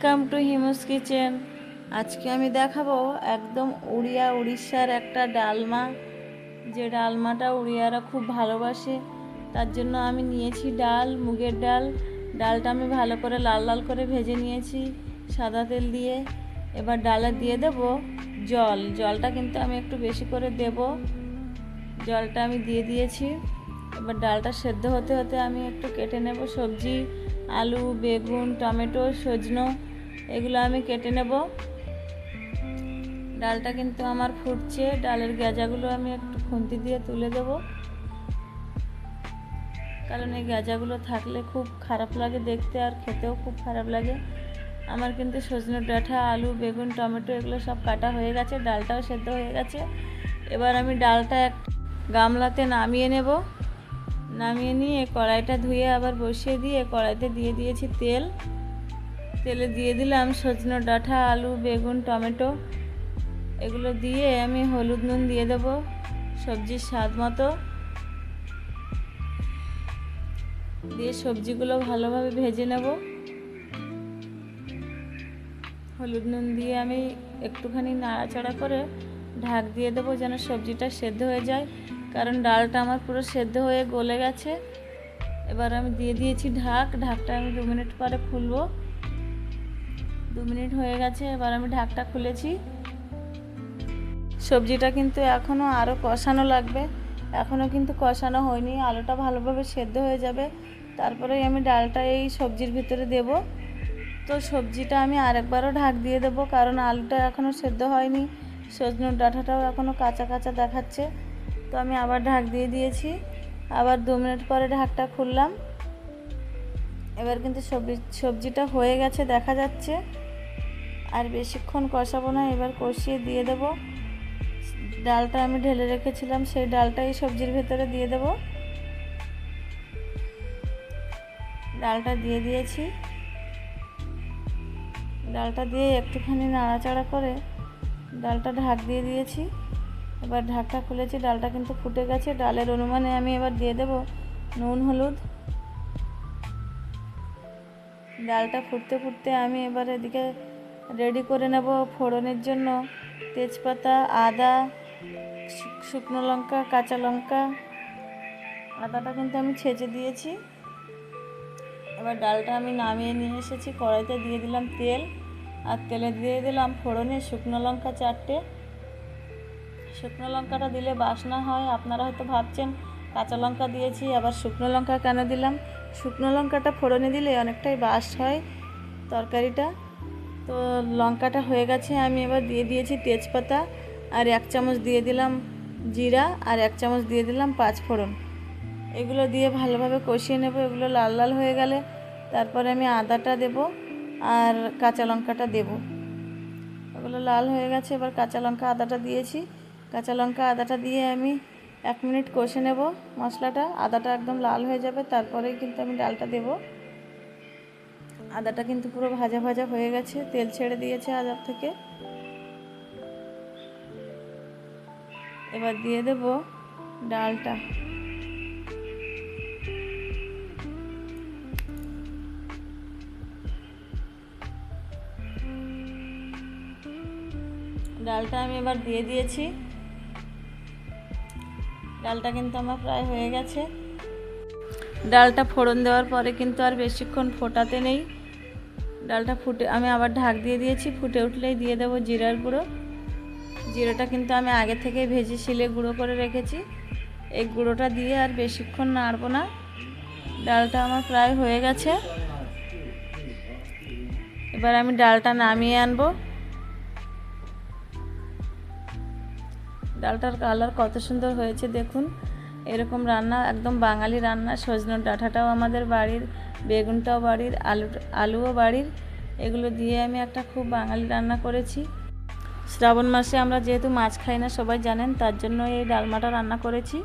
Welcome to হিমুস kitchen. আজকে আমি দেখাবো একদম উড়িষ্যার একটা ডালমা, যে ডালমাটা উড়িয়ারা খুব ভালোবাসে। তার জন্য আমি নিয়েছি ডাল, মুগের ডাল। ডালটা আমি ভালো করে লাল লাল করে ভেজে নিয়েছি সাদা তেল দিয়ে। এবার ডালে দিয়ে দেব জলটা কিন্তু আমি একটু বেশি করে দেব। জলটা আমি দিয়ে দিয়েছি। এবার ডালটা সেদ্ধ হতে হতে আমি একটু কেটে নেব সবজি, আলু, বেগুন, টমেটো, সজনো, এগুলো আমি কেটে নেব। ডালটা কিন্তু আমার ফুটছে। ডালের গেজাগুলো আমি একটু খুন্তি দিয়ে তুলে দেব, কারণ এই গেজাগুলো থাকলে খুব খারাপ লাগে দেখতে, আর খেতেও খুব খারাপ লাগে। আমার কিন্তু সজনে ডাঁটা, আলু, বেগুন, টমেটো এগুলো সব কাটা হয়ে গেছে, ডালটাও সেদ্ধ হয়ে গেছে। এবার আমি ডালটা এক গামলাতে নামিয়ে নেব। নামিয়ে নিয়ে কড়াইটা ধুয়ে আবার বসিয়ে দিয়ে কড়াইতে দিয়ে দিয়েছি তেল। তেলে দিয়ে দিলাম সজনে ডাঁটা, আলু, বেগুন, টমেটো, এগুলো দিয়ে আমি হলুদ নুন দিয়ে দেব সবজির স্বাদ মতো। দিয়ে সবজিগুলো ভালোভাবে ভেজে নেব। হলুদ নুন দিয়ে আমি একটুখানি নাড়াচাড়া করে ঢাক দিয়ে দেবো, যেন সবজিটা সেদ্ধ হয়ে যায়, কারণ ডালটা আমার পুরো সেদ্ধ হয়ে গলে গেছে। এবার আমি দিয়ে দিয়েছি ঢাকটা আমি 2 মিনিট পরে খুলবো। 2 মিনিট হয়ে গেছে, এবার আমি ঢাকটা খুলেছি। সবজিটা কিন্তু এখনও আরও কষানো লাগবে, এখনও কিন্তু কষানো হয়নি। আলুটা ভালোভাবে সেদ্ধ হয়ে যাবে, তারপরেই আমি ডালটা এই সবজির ভিতরে দেব। তো সবজিটা আমি আরেকবারও ঢাক দিয়ে দেবো, কারণ আলুটা এখনও সেদ্ধ হয়নি, সজনের ডাঁটাটাও এখনও কাঁচা কাঁচা দেখাচ্ছে। তো আমি আবার ঢাক দিয়ে দিয়েছি। আবার 2 মিনিট পরে ঢাকটা খুললাম। এবার কিন্তু সবজিটা হয়ে গেছে দেখা যাচ্ছে। আর বেশিক্ষণ কষাবো না, এবার কষিয়ে দিয়ে দেব ডালটা আমি ঢেলে রেখেছিলাম, সেই ডালটা এই সবজির ভেতরে দিয়ে দেব। ডালটা দিয়ে দিয়েছি। ডালটা দিয়ে একটুখানি নাড়াচাড়া করে ডালটা ঢাক দিয়ে দিয়েছি। এবার ঢাকটা খুলেছি, ডালটা কিন্তু ফুটে গেছে। ডালের অনুমানে আমি এবার দিয়ে দেব নুন, হলুদ। ডালটা ফুটতে ফুটতে আমি এবার এদিকে রেডি করে নেব ফোড়নের জন্য তেজপাতা, আদা, শুকনো লঙ্কা, কাঁচা লঙ্কা। আদাটা কিন্তু আমি ছেঁচে দিয়েছি। এবার ডালটা আমি নামিয়ে নিয়ে এসেছি, কড়াইতে দিয়ে দিলাম তেল, আর তেলে দিয়ে দিলাম ফোড়নে শুকনো লঙ্কা 4টে। শুকনো লঙ্কাটা দিলে বাসনা হয়। আপনারা হয়তো ভাবছেন কাঁচা লঙ্কা দিয়েছি, আবার শুকনো লঙ্কা কেন দিলাম। শুকনো লঙ্কাটা ফোড়নে দিলে অনেকটাই বাস হয় তরকারিটা। তো লঙ্কাটা হয়ে গেছে, আমি এবার দিয়ে দিয়েছি তেজপাতা, আর 1 চামচ দিয়ে দিলাম জিরা, আর 1 চামচ দিয়ে দিলাম 5 ফোড়ন। এগুলো দিয়ে ভালোভাবে কষিয়ে নেব। এগুলো লাল লাল হয়ে গেলে তারপরে আমি আদাটা দেব আর কাঁচা লঙ্কাটা দেব। এগুলো লাল হয়ে গেছে, এবার কাঁচা লঙ্কা আদাটা দিয়েছি। কাঁচা লঙ্কা আদাটা দিয়ে আমি 1 মিনিট কষে নেব মশলাটা। আদাটা একদম লাল হয়ে যাবে, তারপরেই কিন্তু আমি ডালটা দেব। আদাটা কিন্তু পুরো ভাজা ভাজা হয়ে গেছে, তেল ছেড়ে দিয়েছে আদার থেকে। এবার দিয়ে দেব ডালটা। ডালটা আমি এবার দিয়ে দিয়েছি। ডালটা কিন্তু আমার প্রায় হয়ে গেছে। ডালটা ফোড়ন দেওয়ার পরে কিন্তু আর বেশিক্ষণ ফোটাতে নেই। ডালটা ফুটে আমি আবার ঢাক দিয়ে দিয়েছি। ফুটে উঠলেই দিয়ে দেবো জিরার গুঁড়ো। জিরাটা কিন্তু আমি আগে থেকেই ভেজে শিলে গুঁড়ো করে রেখেছি। এই গুঁড়োটা দিয়ে আর বেশিক্ষণ নাড়বো না। ডালটা আমার প্রায় হয়ে গেছে। এবার আমি ডালটা নামিয়ে আনবো। ডালটার কালার কত সুন্দর হয়েছে দেখুন। এরকম রান্না একদম বাঙালি রান্না। সজনের ডাঁটাটাও আমাদের বাড়ির, বেগুনটাও বাড়ির, আলুও বাড়ির। এগুলো দিয়ে আমি একটা খুব বাঙালি রান্না করেছি। শ্রাবণ মাসে আমরা যেহেতু মাছ খাই না সবাই জানেন, তার জন্য এই ডালমাটা রান্না করেছি।